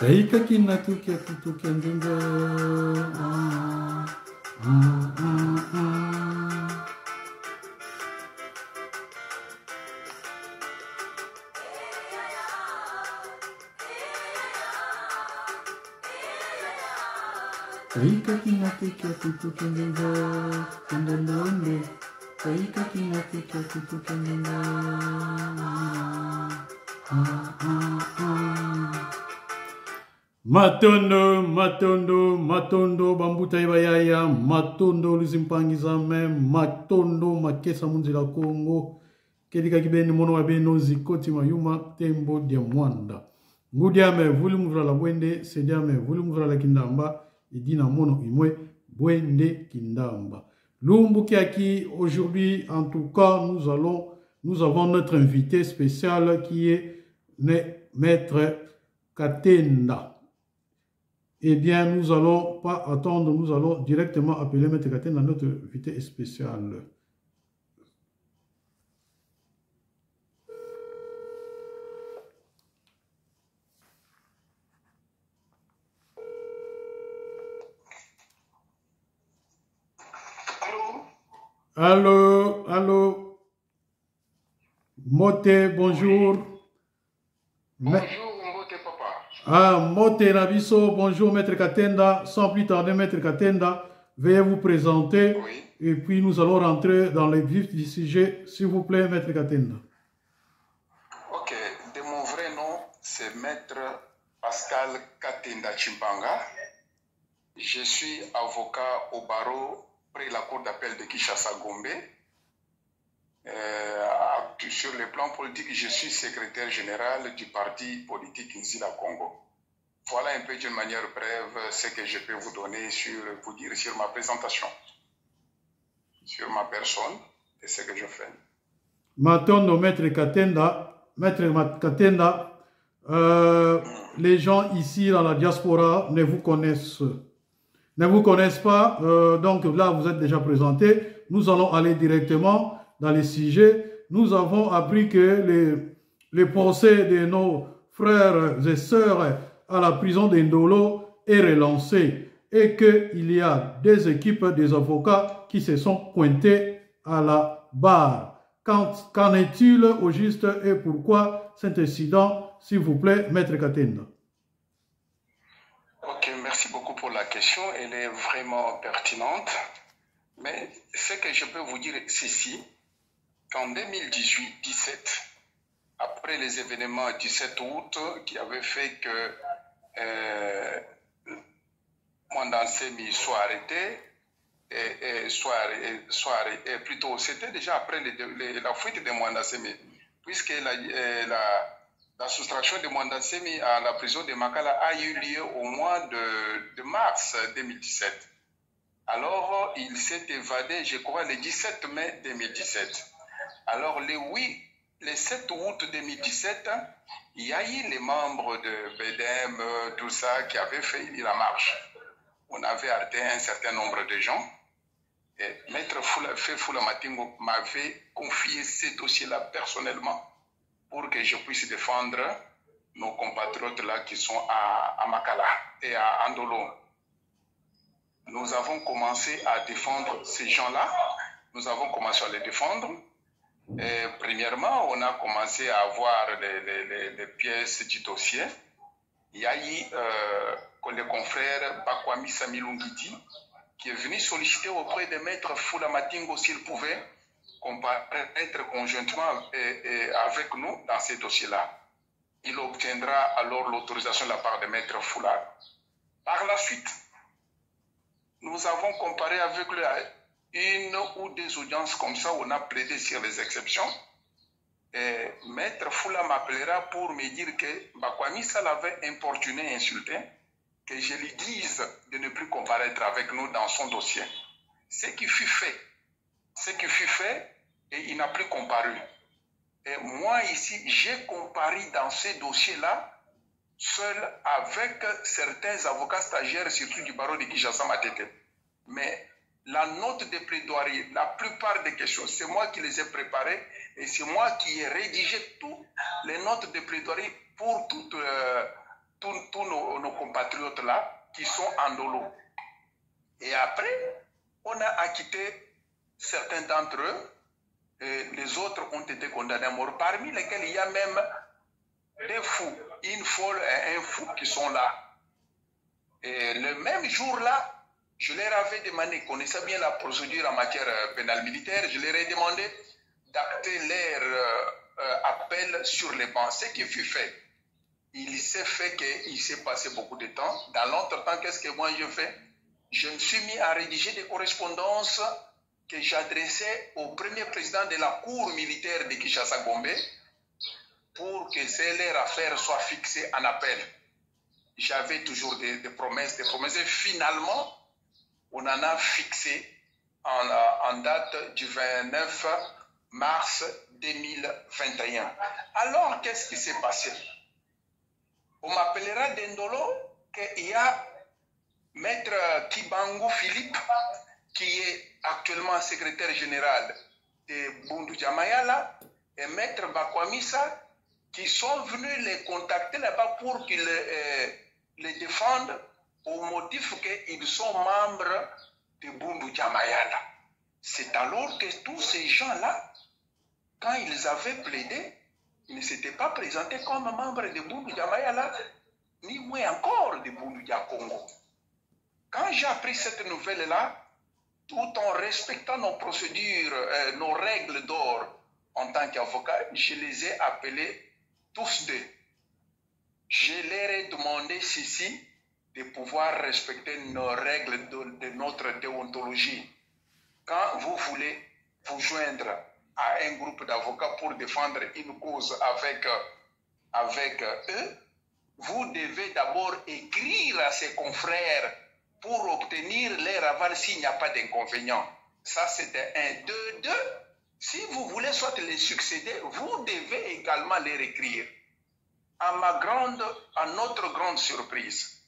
Taika kinatukia tutukia ndunga. Taika kinatukia tutukia ndunga. Ndunga. Taika kinatukia tutukia ndunga. Matondo, matondo, matondo, bambuta ibayaya, matondo, luzimpangizame, matondo, makesa munzila Kongo, kedika kibeni mono wa beno zikoti mayuma, tembo dia mwanda. Ngudiame, vuli mvula la bwende, sediame, vuli mvula la kindamba, idina mono imwe, bwende kindamba. Lumbu Kiaki, aujourd'hui, en tout cas, nous avons notre invité spécial qui est Maître Katenda. Eh bien, nous n'allons pas attendre, nous allons directement appeler Maître Katenda, notre invité spécial. Allô, allô. Moté, bonjour. Bonjour, Moté papa. Ah, Moté Rabiso, bonjour Maître Katenda. Sans plus tarder, Maître Katenda, veuillez vous présenter. Oui. Et puis nous allons rentrer dans les vifs du sujet. S'il vous plaît, Maître Katenda. Ok, de mon vrai nom, c'est Maître Pascal Katenda Chimpanga. Je suis avocat au barreau près la cour d'appel de Kinshasa-Gombe. Sur le plan politique, je suis secrétaire général du parti politique Nzila Congo. Voilà un peu d'une manière brève ce que je peux vous donner vous dire sur ma présentation, sur ma personne et ce que je fais. Maintenant, Maître Katenda, les gens ici dans la diaspora ne vous connaissent pas. Donc là, vous êtes déjà présenté. Nous allons aller directement dans les sujets. Nous avons appris que le procès de nos frères et sœurs à la prison d'Indolo est relancé et qu'il y a des équipes des avocats qui se sont pointés à la barre. Qu'en est-il au juste et pourquoi cet incident, s'il vous plaît, Maître Katenda? Ok, merci beaucoup pour la question. Elle est vraiment pertinente. Mais ce que je peux vous dire, c'est ceci. Qu'en 2018-17, après les événements du 7 août qui avaient fait que Mwandansemi soit arrêté, plutôt c'était déjà après la fuite de Mwandansemi, puisque la soustraction de Mwandansemi à la prison de Makala a eu lieu au mois de mars 2017. Alors, il s'est évadé, je crois, le 17 mai 2017. Alors, le 7 août 2017, il y a eu les membres de BDM, tout ça, qui avaient fait la marche. On avait arrêté un certain nombre de gens. Et Maître Fula Matingo m'avait confié ce dossier-là personnellement pour que je puisse défendre nos compatriotes-là qui sont à Makala et à Andolo. Nous avons commencé à défendre ces gens-là. Nous avons commencé à les défendre. Et premièrement, on a commencé à avoir les pièces du dossier. Il y a eu le confrère Bakwami Samilungiti qui est venu solliciter auprès de Maître Fula Matingo s'il pouvait comparaître conjointement avec nous dans ces dossiers-là. Il obtiendra alors l'autorisation de la part de Maître Fula. Par la suite, nous avons comparé avec lui une ou deux audiences comme ça, on a plaidé sur les exceptions. Et Maître Fula m'appellera pour me dire que Bakwami ça l'avait importuné, insulté, que je lui dise de ne plus comparaître avec nous dans son dossier. Ce qui fut fait, et il n'a plus comparu. Et moi ici, j'ai comparé dans ces dossiers-là, seul avec certains avocats stagiaires, surtout du barreau de Kinshasa Matete. Mais la note de plaidoirie, la plupart des questions, c'est moi qui les ai préparées et c'est moi qui ai rédigé toutes les notes de plaidoirie pour tous nos compatriotes là qui sont en dolo. Et après, on a acquitté certains d'entre eux, et les autres ont été condamnés à mort, parmi lesquels il y a même des fous, une folle et un fou qui sont là. Et le même jour-là, je leur avais demandé, connaissant bien la procédure en matière pénale militaire, je leur ai demandé d'acter leur appel sur les bancs. Ce qui fut fait, il s'est fait qu'il s'est passé beaucoup de temps. Dans l'entretemps, qu'est-ce que moi je fais? Je me suis mis à rédiger des correspondances que j'adressais au premier président de la cour militaire de Kinshasa-Gombe pour que leur affaire soit fixée en appel. J'avais toujours des promesses, et finalement, on en a fixé en date du 29 mars 2021. Alors, qu'est-ce qui s'est passé? On m'appellera d'Indolo qu'il y a Maître Kibangu Philippe, qui est actuellement secrétaire général de Bundu Jamayala, et Maître Bakwamisa, qui sont venus les contacter là-bas pour qu'ils les défendent au motif qu'ils sont membres de Bundu Jamayala. C'est alors que tous ces gens-là, quand ils avaient plaidé, ils ne s'étaient pas présentés comme membres de Bundu Jamayala, ni moins encore de Bundu Congo. Quand j'ai appris cette nouvelle-là, tout en respectant nos procédures, nos règles d'or en tant qu'avocat, je les ai appelés tous deux. Je leur ai demandé ceci, de pouvoir respecter nos règles de notre déontologie. Quand vous voulez vous joindre à un groupe d'avocats pour défendre une cause avec eux, vous devez d'abord écrire à ses confrères pour obtenir leur aval s'il n'y a pas d'inconvénient. Ça, c'était un. Deux. Si vous voulez soit les succéder, vous devez également les écrire. À notre grande surprise,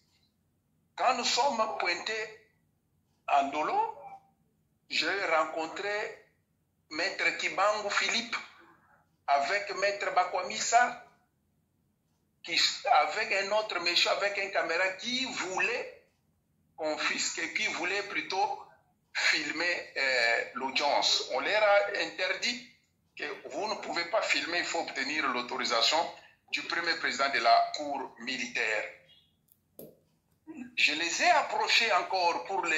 quand nous sommes pointés en Dolo, j'ai rencontré Maître Kibangu Philippe avec Maître Bakwamisa, avec un autre monsieur, avec une caméra qui voulait confisquer, qui voulait plutôt filmer l'audience. On leur a interdit que vous ne pouvez pas filmer, il faut obtenir l'autorisation du premier président de la cour militaire. Je les ai approchés encore pour leur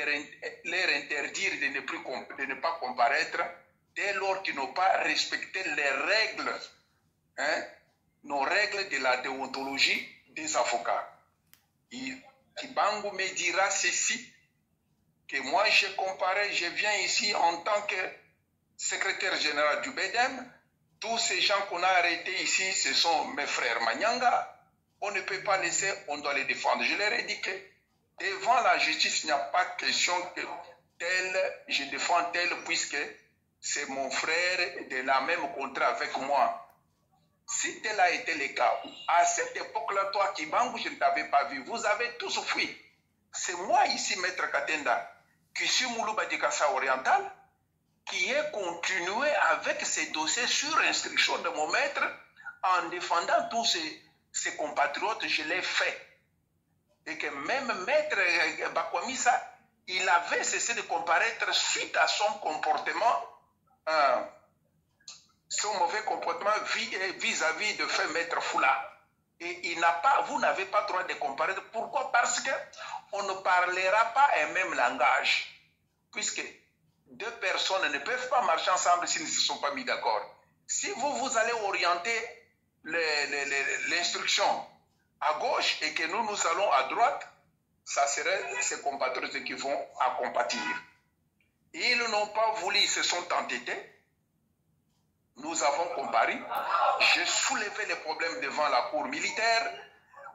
interdire de ne pas comparaître dès lors qu'ils n'ont pas respecté les règles, nos règles de la déontologie des avocats. Kibangu me dira ceci, que moi j'ai comparé, je viens ici en tant que secrétaire général du BEDEM, tous ces gens qu'on a arrêtés ici, ce sont mes frères Manyanga. On ne peut pas laisser, on doit les défendre. Je leur ai dit que devant la justice, il n'y a pas question que tel, je défends tel, puisque c'est mon frère de la même contrat avec moi. Si tel a été le cas, à cette époque-là, toi, Kibangu, je ne t'avais pas vu. Vous avez tous fui. C'est moi ici, Maître Katenda, qui suis Moulouba du Kassa Oriental, qui ai continué avec ces dossiers sur instruction de mon maître en défendant tous ses compatriotes, je l'ai fait. Et que même Maître Bakwamisa, il avait cessé de comparaître suite à son comportement, son mauvais comportement vis-à-vis de fait Maître Foula. Et vous n'avez pas droit de comparaître. Pourquoi? Parce qu'on ne parlera pas un même langage. Puisque deux personnes ne peuvent pas marcher ensemble s'ils ne se sont pas mis d'accord. Si vous allez orienter l'instruction à gauche et que nous allons à droite, ça serait ces compatriotes qui vont à compatir. Ils n'ont pas voulu, ils se sont entêtés. Nous avons comparé. J'ai soulevé les problèmes devant la cour militaire.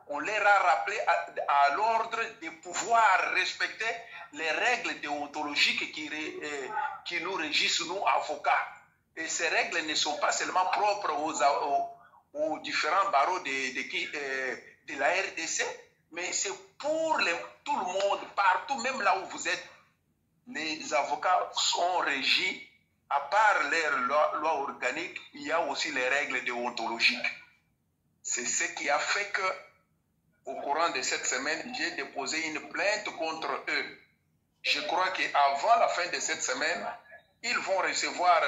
On leur a rappelé à l'ordre de pouvoir respecter les règles déontologiques qui nous régissent, nous, avocats. Et ces règles ne sont pas seulement propres aux différents barreaux de la RDC, mais c'est pour tout le monde, partout, même là où vous êtes. Les avocats sont régis, à part leur loi organique, il y a aussi les règles déontologiques. C'est ce qui a fait que au courant de cette semaine, j'ai déposé une plainte contre eux. Je crois qu'avant la fin de cette semaine, ils vont recevoir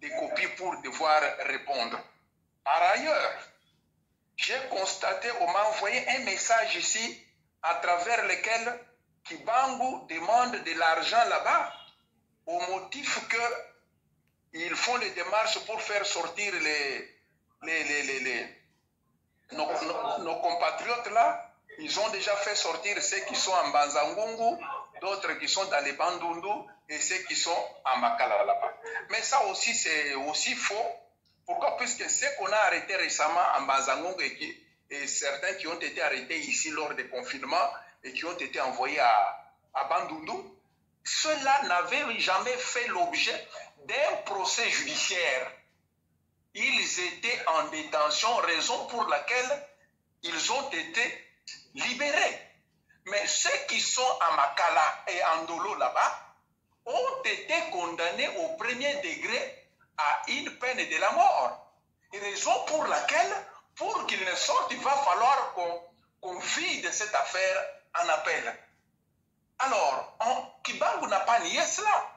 des copies pour devoir répondre. Par ailleurs, j'ai constaté, on m'a envoyé un message ici à travers lequel Kibangu demande de l'argent là-bas au motif qu'ils font les démarches pour faire sortir nos compatriotes là. Ils ont déjà fait sortir ceux qui sont en Banzangungu, d'autres qui sont dans les Bandundu et ceux qui sont en Makala là-bas. Mais ça aussi, c'est aussi faux. Pourquoi? Puisque ceux qu'on a arrêtés récemment en Banzangungu et certains qui ont été arrêtés ici lors des confinements et qui ont été envoyés à Bandundu, ceux-là n'avaient jamais fait l'objet d'un procès judiciaire. Ils étaient en détention, raison pour laquelle ils ont été libérés. Mais ceux qui sont à Makala et en Dolo là-bas ont été condamnés au premier degré à une peine de la mort. Et raison pour laquelle, pour qu'ils ne sortent, il va falloir qu'on vide cette affaire en appel. Alors, Kibangu n'a pas nié cela.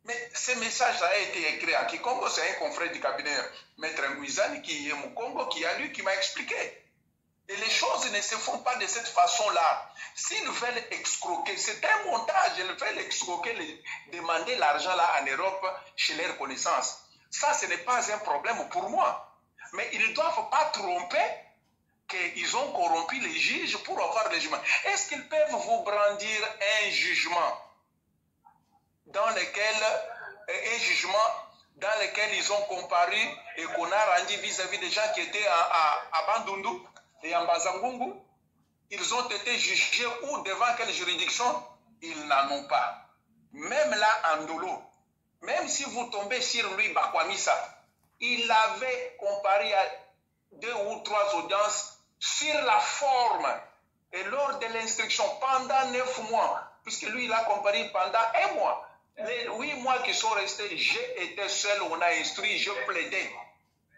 Mais ce message a été écrit à Kikongo, c'est un confrère du cabinet, Maître Nguizani, qui est au Congo, qui m'a expliqué. Et les choses ne se font pas de cette façon-là. S'ils veulent escroquer, c'est un montage, ils veulent escroquer, demander l'argent là en Europe chez leurs connaissances. Ça, ce n'est pas un problème pour moi. Mais ils ne doivent pas tromper qu'ils ont corrompu les juges pour avoir le jugement. Est-ce qu'ils peuvent vous brandir un jugement dans lequel ils ont comparu et qu'on a rendu vis-à-vis des gens qui étaient à Bandundu et en Bazangungu? Ils ont été jugés ou devant quelle juridiction? Ils n'en ont pas. Même là, en Dolo, même si vous tombez sur lui, Bakwamisa, il avait comparé à 2 ou 3 audiences sur la forme et lors de l'instruction pendant 9 mois, puisque lui, il a comparé pendant 1 mois. Les 8 mois qui sont restés, j'ai été seul, on a instruit, je plaidais.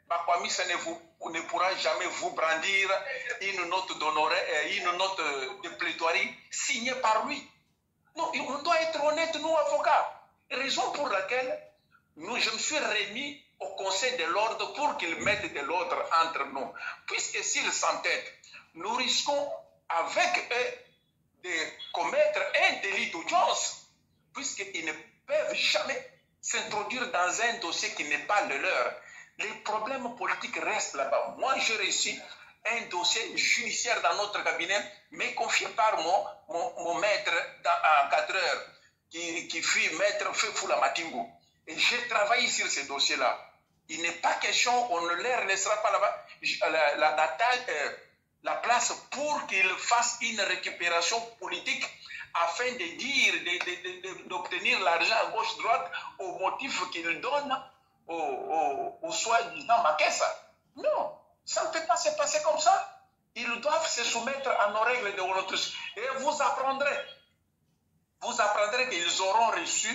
Bakwamisa ne pourra jamais vous brandir une note d'honoraire, une note de plaidoirie signée par lui. Non, on doit être honnête, nous, avocats. Raison pour laquelle je me suis remis au Conseil de l'ordre pour qu'ils mettent de l'ordre entre nous. Puisque s'ils s'entêtent, nous risquons avec eux de commettre un délit d'audience, puisqu'ils ne peuvent jamais s'introduire dans un dossier qui n'est pas le leur. Les problèmes politiques restent là-bas. Moi, j'ai reçu un dossier judiciaire dans notre cabinet, mais confié par mon maître en 4 heures, qui fut maître Fefoula Matingo. Et j'ai travaillé sur ce dossier-là. Il n'est pas question, on ne leur laissera pas là-bas la place pour qu'ils fassent une récupération politique afin de dire, d'obtenir l'argent à gauche-droite au motif qu'ils donnent au soi-disant Makessa. Non, ça ne peut pas se passer comme ça. Ils doivent se soumettre à nos règles de honnêteté. Et vous apprendrez qu'ils auront reçu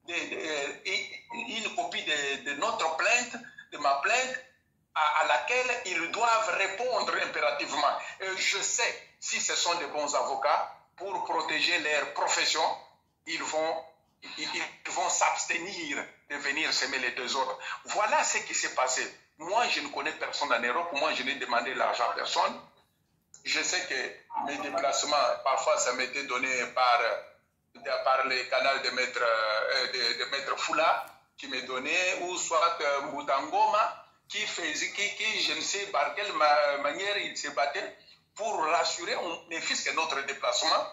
une copie de notre plainte, de ma plainte, à laquelle ils doivent répondre impérativement. Et je sais, si ce sont de bons avocats, pour protéger leur profession, ils vont s'abstenir de venir semer les désordres. Voilà ce qui s'est passé. Moi, je ne connais personne en Europe. Moi, je n'ai demandé l'argent à personne. Je sais que mes déplacements, parfois, ça m'était donné par le canal de Maître Foula, qui me donnait, ou soit Moutangoma, qui, je ne sais par quelle manière il se battait pour rassurer ne fût-ce que notre déplacement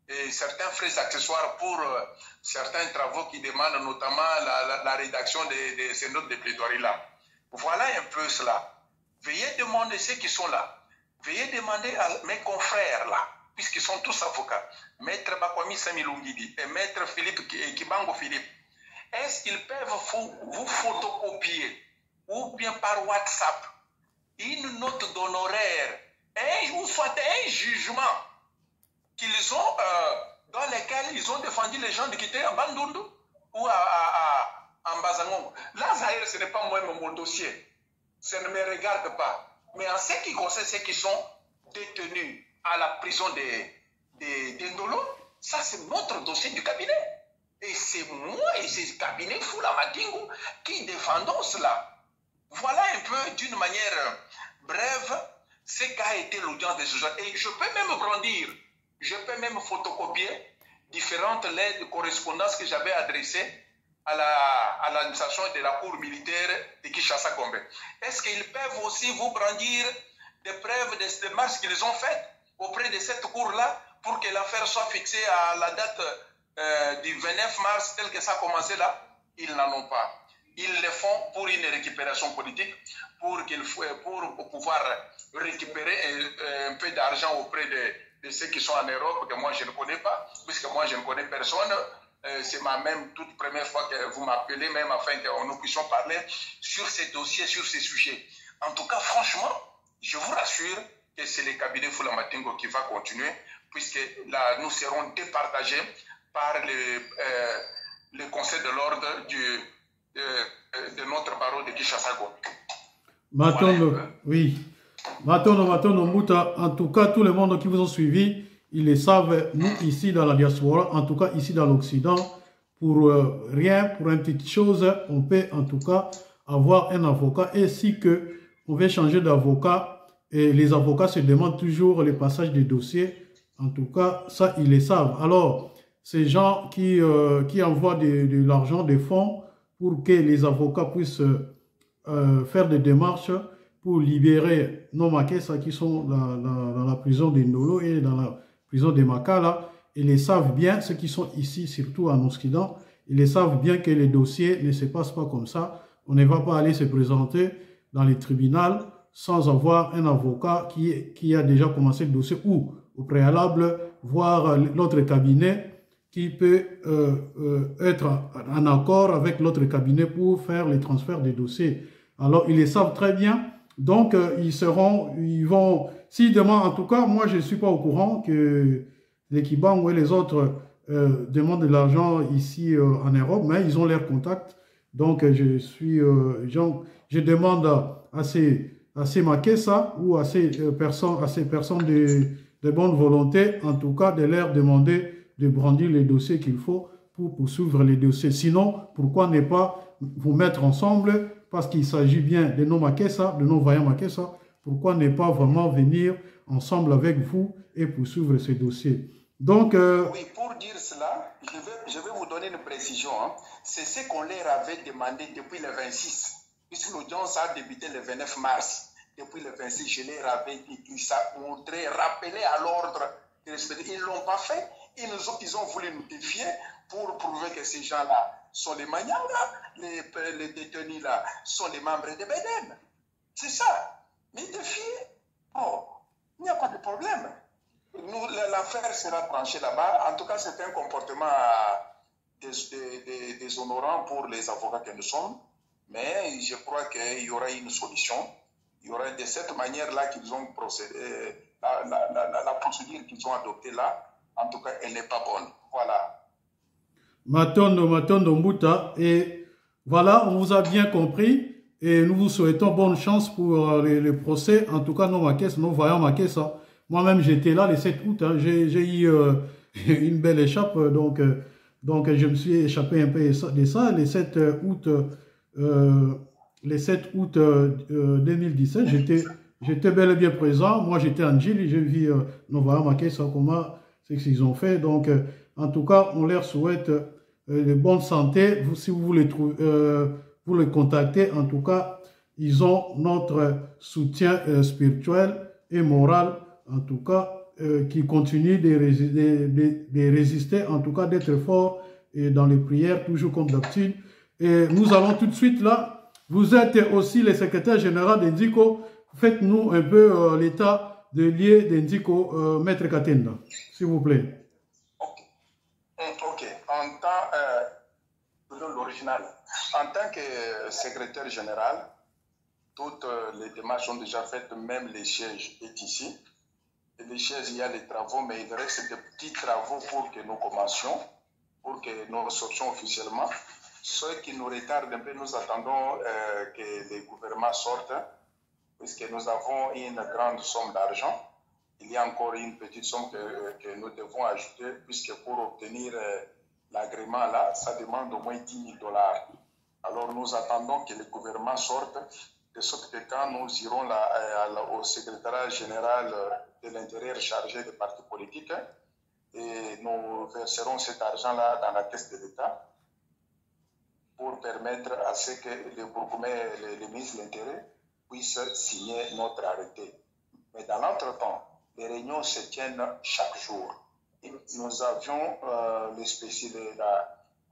et certains frais accessoires pour certains travaux qui demandent notamment la rédaction de ces notes de plaidoirie-là. Voilà un peu cela. Veuillez demander ceux qui sont là. Veuillez demander à mes confrères là, puisqu'ils sont tous avocats, Maître Bakwamisa Milungidi et Maître Kibango Philippe, est-ce qu'ils peuvent vous photocopier ou bien par WhatsApp une note d'honoraire ou soit un jugement qu'ils ont, dans lequel ils ont défendu les gens de quitter en Bandundu ou en Bazangongo. Là, Zahir, ce n'est pas moi mon dossier. Ça ne me regarde pas. Mais en ce qui concerne ceux qui sont détenus à la prison de Ndolo, ça c'est notre dossier du cabinet. Et c'est moi et ce cabinet Fula Matingo qui défendons cela. Voilà un peu d'une manière brève ce qu'a été l'audience de ce jour. Et je peux même brandir, je peux même photocopier différentes lettres de correspondance que j'avais adressées à l'administration de la cour militaire de Kinshasa-Gombe. Est-ce qu'ils peuvent aussi vous brandir des preuves des démarches qu'ils ont faites auprès de cette cour-là pour que l'affaire soit fixée à la date du 29 mars, tel que ça a commencé là? Ils n'en ont pas. Ils le font pour une récupération politique, pour pouvoir récupérer un peu d'argent auprès de ceux qui sont en Europe, que moi je ne connais pas, puisque moi je ne connais personne. C'est ma même toute première fois que vous m'appelez, même afin que nous puissions parler sur ces dossiers, sur ces sujets. En tout cas, franchement, je vous rassure que c'est le cabinet Fula Matingo qui va continuer, puisque là, nous serons départagés par le conseil de l'ordre de notre barreau de Kinshasa-Gombe. Matondo, oui. Matondo Mouta, en tout cas, tout le monde qui vous ont suivi, ils le savent, nous ici dans la diaspora, en tout cas ici dans l'Occident, pour rien, pour une petite chose, on peut en tout cas avoir un avocat. Et si que on veut changer d'avocat, et les avocats se demandent toujours le passage des dossiers, en tout cas, ça, ils le savent. Alors, ces gens qui envoient de l'argent, des fonds, pour que les avocats puissent faire des démarches pour libérer nos Makessa qui sont dans la prison de Ndolo et dans la prison de Makala. Ils les savent bien, ceux qui sont ici, surtout en Occident, ils les savent bien que les dossiers ne se passent pas comme ça. On ne va pas aller se présenter dans les tribunaux sans avoir un avocat qui a déjà commencé le dossier ou au préalable voir l'autre cabinet qui peut être en accord avec l'autre cabinet pour faire les transferts des dossiers. Alors, ils les savent très bien. Donc, ils vont, s'ils demandent, en tout cas, moi, je ne suis pas au courant que les Kibang et les autres demandent de l'argent ici en Europe, mais ils ont leurs contacts. Donc, je demande à ces Makessa ou à ces personnes de bonne volonté, en tout cas, de leur demander de brandir les dossiers qu'il faut pour poursuivre les dossiers. Sinon, pourquoi ne pas vous mettre ensemble, parce qu'il s'agit bien de nos Makessa, de nos vaillants Makessa, pourquoi ne pas vraiment venir ensemble avec vous et poursuivre ces dossiers? Donc, oui, pour dire cela, je vais vous donner une précision. Hein. C'est ce qu'on leur avait demandé depuis le 26, puisque l'audience a débuté le 29 mars. Depuis le 26, je leur avais dit qu'ils voudraient rappeler à l'ordre. Ils ne l'ont pas fait. Ils ont voulu nous défier pour prouver que ces gens-là sont les Manyanga, les détenus là sont les membres de Bénin. C'est ça. Mais défier, oh, il n'y a pas de problème. L'affaire sera tranchée là-bas. En tout cas, c'est un comportement déshonorant pour les avocats que nous sommes. Mais je crois qu'il y aura une solution. Il y aura de cette manière-là qu'ils ont procédé, la procédure qu'ils ont adoptée là. En tout cas, elle n'est pas bonne. Voilà. Matondo Mbuta. Et voilà, on vous a bien compris. Et nous vous souhaitons bonne chance pour le procès. En tout cas, nos Makessa, nos vaillants Makessa. Moi-même, j'étais là le 7 août. Hein. J'ai eu une belle échappe. Donc, je me suis échappé un peu de ça. Le 7 août, 2017, j'étais bel et bien présent. Moi, j'étais en Gilles. J'ai vu nos vaillants Makessa, comment c'est qu'ils ont fait. Donc, en tout cas, on leur souhaite de bonne santé. Si vous les trouvez, vous les contactez. En tout cas, ils ont notre soutien spirituel et moral. En tout cas, qui continue de résister, en tout cas d'être fort et dans les prières, toujours comme d'habitude. Et nous allons tout de suite là, vous êtes aussi le secrétaire général d'Indiko, faites-nous un peu l'état de lié d'Indiko, Maître Katenda, s'il vous plaît. Ok, en tant, l'original, en tant que secrétaire général, toutes les démarches sont déjà faites, même les sièges est ici. Et les chaises, il y a les travaux, mais il reste des petits travaux pour que nous commencions, pour que nous sortions officiellement. Ce qui nous retarde un peu, nous attendons que les gouvernements sortent, puisque nous avons une grande somme d'argent. il y a encore une petite somme que nous devons ajouter, puisque pour obtenir l'agrément là, ça demande au moins 10 000 $. Alors nous attendons que le gouvernement sorte, de sorte que quand nous irons au secrétariat général de l'intérieur chargé des partis politiques, et nous verserons cet argent-là dans la caisse de l'État pour permettre à ce que les ministres de l'Intérieur puissent signer notre arrêté. Mais dans l'entretemps, les réunions se tiennent chaque jour. Et nous avions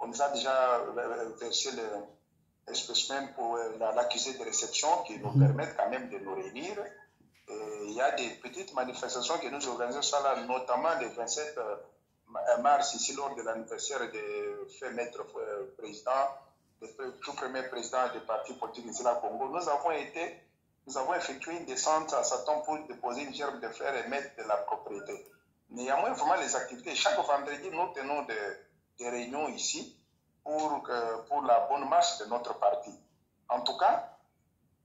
on nous a déjà versé le spécimen pour l'accusé de réception qui nous permettent quand même de nous réunir. Il y a des petites manifestations que nous organisons ça là, notamment le 27 mars, ici lors de l'anniversaire de fait maître président, le tout premier président des partis politiques ici au Congo. Nous avons effectué une descente à Satan pour déposer une gerbe de fer et mettre de la propriété. Néanmoins, vraiment les activités, chaque vendredi, nous tenons des réunions ici pour la bonne marche de notre parti. En tout cas,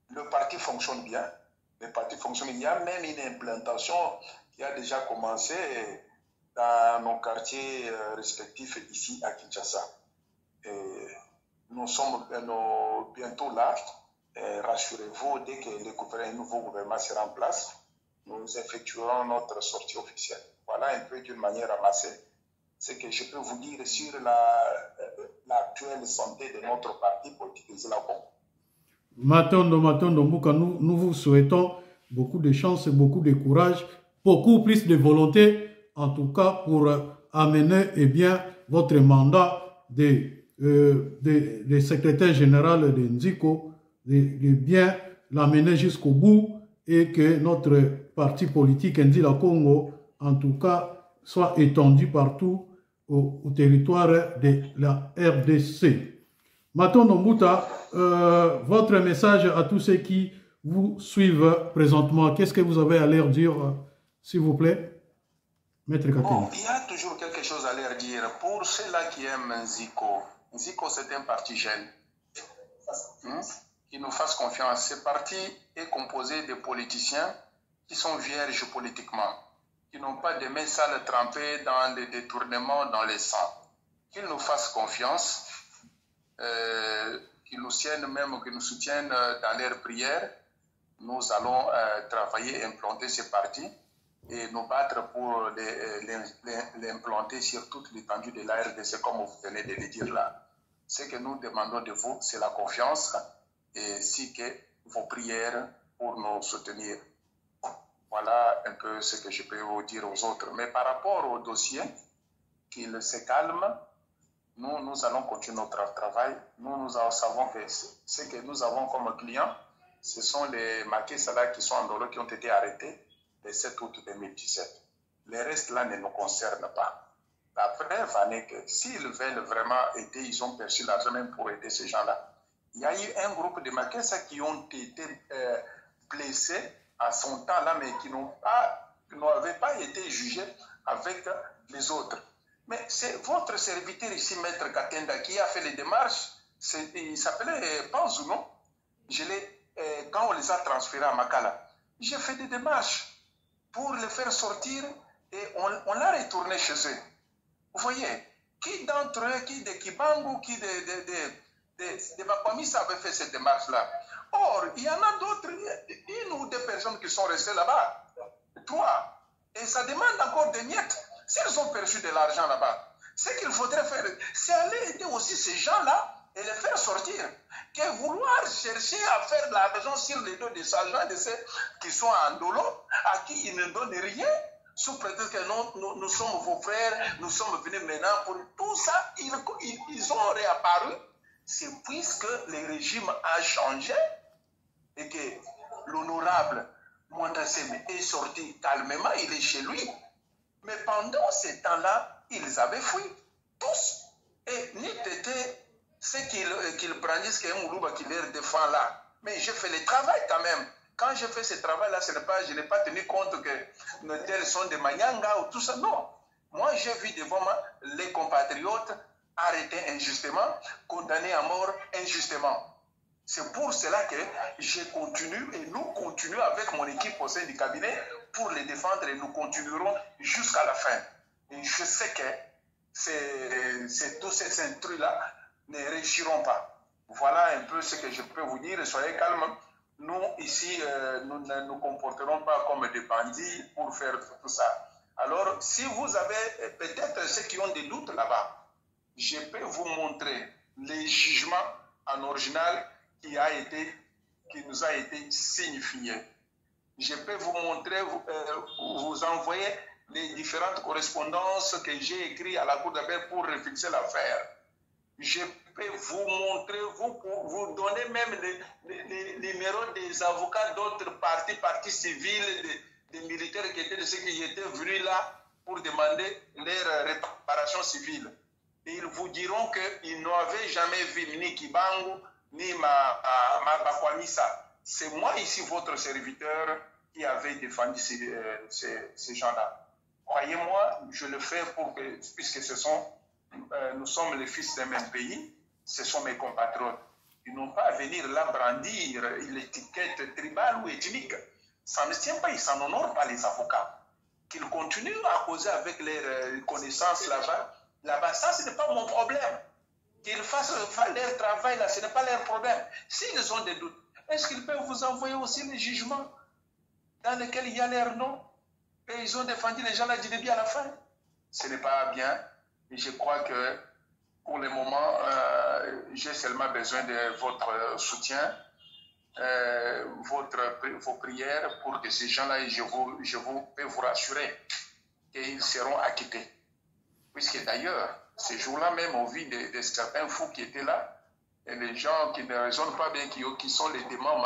le parti fonctionne bien. Le parti fonctionne. Il y a même une implantation qui a déjà commencé dans nos quartiers respectifs ici à Kinshasa. Et nous sommes bientôt là. Rassurez-vous, dès que le nouveau gouvernement sera en place, nous effectuerons notre sortie officielle. Voilà un peu d'une manière amassée ce que je peux vous dire sur l'actuelle santé de notre parti politique Congo. Matondo Mbuka, nous vous souhaitons beaucoup de chance et beaucoup de courage, beaucoup plus de volonté, en tout cas pour amener votre mandat de secrétaire général de Nziko, de bien l'amener jusqu'au bout et que notre parti politique Nzila Congo, en tout cas, soit étendu partout au territoire de la RDC. Matondo Mbuka, votre message à tous ceux qui vous suivent présentement, qu'est-ce que vous avez à leur dire, s'il vous plaît, Maître Kakene? Bon, il y a toujours quelque chose à leur dire. Pour ceux-là qui aiment Nziko, Nziko c'est un parti jeune. Qui nous fasse confiance. Ce parti est composé de politiciens qui sont vierges politiquement, qui n'ont pas de mains sales trempées dans des détournements dans les sangs. Qu'ils nous fassent confiance, qu'ils nous soutiennent dans leurs prières. Nous allons travailler, implanter ce parti et nous battre pour l'implanter sur toute l'étendue de la RDC, comme vous venez de le dire là. Ce que nous demandons de vous, c'est la confiance et si que vos prières pour nous soutenir. Voilà un peu ce que je peux vous dire aux autres. Mais par rapport au dossier, qu'il se calme, nous allons continuer notre travail. Nous savons que ce que nous avons comme clients, ce sont les Makesala qui sont en Dolo qui ont été arrêtés le 7 août 2017. Le reste là ne nous concerne pas. La preuve en est que s'ils veulent vraiment aider, ils ont perçu l'argent même pour aider ces gens-là. Il y a eu un groupe de Makessa qui ont été blessés à son temps là, mais qui n'avaient pas été jugés avec les autres. Mais c'est votre serviteur ici, Maître Katenda, qui a fait les démarches. Il s'appelait Panzou, non? Quand on les a transférés à Makala, j'ai fait des démarches pour les faire sortir et on l'a retourné chez eux. Vous voyez, qui d'entre eux, qui de Kibangu, qui de Makwamisa avait fait cette démarche-là? Or, il y en a d'autres, une ou deux personnes qui sont restées là-bas. 3. Et ça demande encore des miettes. S'ils ont perçu de l'argent là-bas, ce qu'il faudrait faire, c'est aller aider aussi ces gens-là et les faire sortir. Que vouloir chercher à faire de l'argent sur les dos des agents de ceux qui sont en Dolo, à qui ils ne donnent rien, sous prétexte que nous sommes vos frères, nous sommes venus maintenant pour tout ça, ils ont réapparu. C'est puisque le régime a changé et que l'honorable Mwandaseme est sorti calmement, il est chez lui. Mais pendant ce temps-là, ils avaient fui, tous. Et n'était ce qu'ils brandissent qu'un Moulouba qui les défend là. Mais j'ai fait le travail quand même. Quand j'ai fait ce travail-là, je n'ai pas tenu compte que nos tels sont des Manyanga ou tout ça. Non. Moi, j'ai vu devant moi les compatriotes arrêtés injustement, condamnés à mort injustement. C'est pour cela que je continue et nous continuons avec mon équipe au sein du cabinet pour les défendre et nous continuerons jusqu'à la fin. Et je sais que tous ces intrus-là ne réussiront pas. Voilà un peu ce que je peux vous dire. Soyez calmes. Nous, ici, nous ne nous comporterons pas comme des bandits pour faire tout ça. Alors, si vous avez peut-être ceux qui ont des doutes là-bas, je peux vous montrer les jugements en original qui nous a été signifié. Je peux vous montrer, vous envoyer les différentes correspondances que j'ai écrites à la Cour d'appel pour refixer l'affaire. Je peux vous montrer, vous donner même les numéros des avocats d'autres partis civils, des militaires qui étaient de ceux qui étaient venus là pour demander leur réparation civile. Et ils vous diront qu'ils n'avaient jamais vu ni Kibangu, ni Bakwamisa. C'est moi ici, votre serviteur, qui avait défendu ces gens-là. Croyez-moi, je le fais puisque nous sommes les fils d'un même pays, ce sont mes compatriotes. Ils n'ont pas à venir là brandir l'étiquette tribale ou ethnique. Ça ne tient pas, ils s'en honorent pas les avocats. Qu'ils continuent à causer avec leurs connaissances là-bas, ça, ce n'est pas mon problème. Qu'ils fassent leur travail là, ce n'est pas leur problème. S'ils ont des doutes, est-ce qu'ils peuvent vous envoyer aussi les jugements dans lesquels il y a leur nom? Et ils ont défendu les gens là du début à la fin. Ce n'est pas bien. Et je crois que pour le moment, j'ai seulement besoin de votre soutien, vos prières pour que ces gens-là, je peux vous rassurer qu'ils seront acquittés. Puisque d'ailleurs, ces jours-là même, au vu de certains fous qui étaient là, et les gens qui ne raisonnent pas bien, qui sont les démons,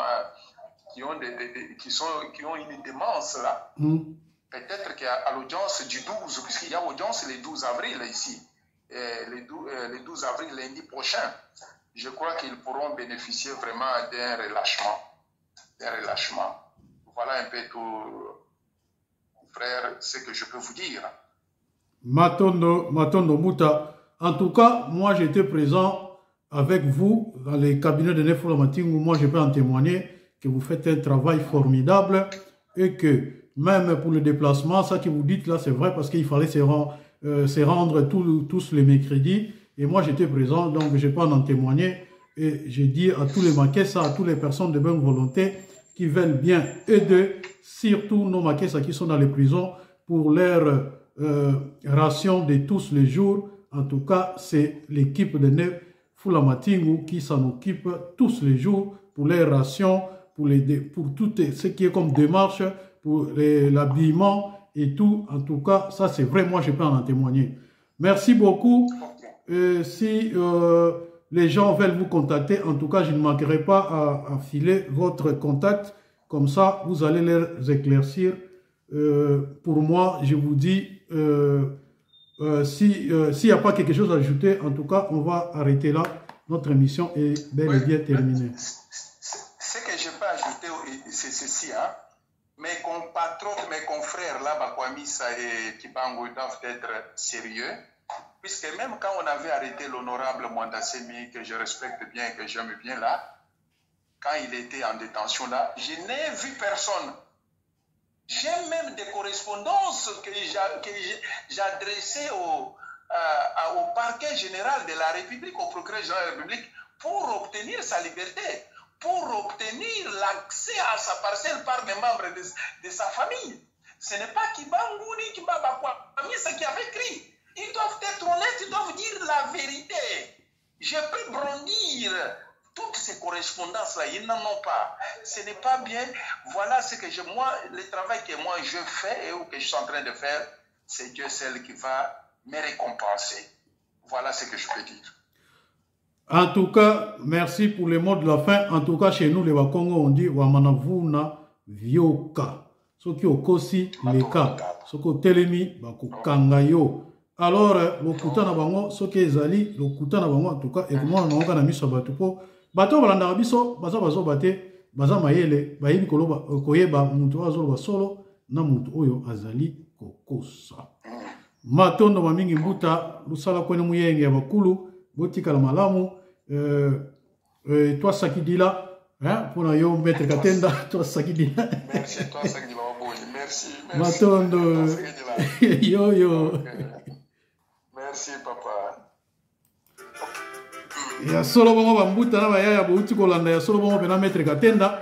qui ont une démence là, peut-être qu'à l'audience du 12, puisqu'il y a audience le 12 avril ici, le 12 avril, lundi prochain, je crois qu'ils pourront bénéficier vraiment d'un relâchement. Voilà un peu tout, frère, ce que je peux vous dire. Matondo Mouta. En tout cas, moi j'étais présent avec vous dans les cabinets de Nefula Matingu. Moi je peux en témoigner que vous faites un travail formidable et que même pour le déplacement, ça que vous dites là, c'est vrai parce qu'il fallait se rendre tous les mercredis. Et moi, j'étais présent, donc je peux en témoigner. Et j'ai dit à tous les Makessa, à toutes les personnes de bonne volonté qui veulent bien aider, surtout nos Makessa qui sont dans les prisons, pour leur ration de tous les jours. En tout cas, c'est l'équipe de Nefula Matingu qui s'en occupe tous les jours pour les rations, pour tout ce qui est comme démarche, pour l'habillement et tout. En tout cas, ça c'est vrai, moi je peux en témoigner. Merci beaucoup. Si les gens veulent vous contacter, en tout cas, je ne manquerai pas à filer votre contact. Comme ça, vous allez les éclaircir. Pour moi, je vous dis, s'il n'y a pas quelque chose à ajouter, en tout cas, on va arrêter là. Notre émission est bel et bien terminée. Ce que je peux ajouter, c'est ceci, hein. Mes compatriotes, mes confrères là, Bakwamisa et Kibangu doivent être sérieux, puisque même quand on avait arrêté l'honorable Mwandasemi, que je respecte bien, que j'aime bien là, quand il était en détention là, je n'ai vu personne. J'ai même des correspondances que j'adressais au parquet général de la République, au procureur général de la République, pour obtenir sa liberté, pour obtenir l'accès à sa parcelle par des membres de sa famille. Ce n'est pas Kibangu ni Kibabakwamisa qui avait écrit. Ils doivent être honnêtes, ils doivent dire la vérité. Je peux brandir toutes ces correspondances-là, ils n'en ont pas. Ce n'est pas bien. Voilà ce que le travail que moi je fais ou que je suis en train de faire, c'est Dieu seul qui va me récompenser. Voilà ce que je peux dire. En tout cas, merci pour les mots de la fin. En tout cas, chez nous, les Wakongo, on dit Wamanavuna Vyoka. Ce qui est aussi le cas. Ce qui est telemi, Kangayo. Alors, le Kutana Bango, ce qui est Zali, le Kutana Bango, en tout cas, et moi, on a mis sur Batupo. Bato Balanda Biso, Baza Bate, Baza Mayele, Bayi Koloba, Koyeba, Mutu Azolo Solo, Namutu Oyo, Azali, Kokosa. Matondo Mamingi Mbuta, Lusala Kwene Muyenge, Bakulu. Botika la malamu, toi Sakidila, hein, pour yo maître Katenda, toi Sakidila. Merci toi Sakidila. Merci. Matondo. Yo. Merci, papa. Ya solo bongo bambuta na bayaya bouti kolanda ya solo bongo pena maître Katenda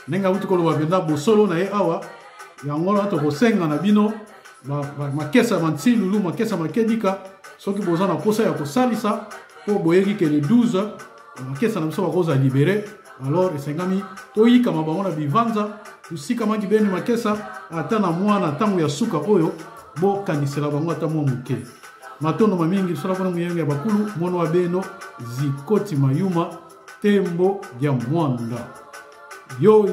nenga bouti koloba penda bosolo na ye awa yango na to kosenga na bino makesa manti lulu makesa makedika soki boza na posa ya kosalisa po boyeki ke le 12 makesa na biso bakoza libéré alors esengami toyika mabango na bivanza usika maki beni makesa ata na mwana tango ya suka oyo bo kanisela bango ata mwa muke matondo mamingi sala kuna muyenge ya bakulu mono wa beno Zikoti Mayuma tembo ya mwanda yo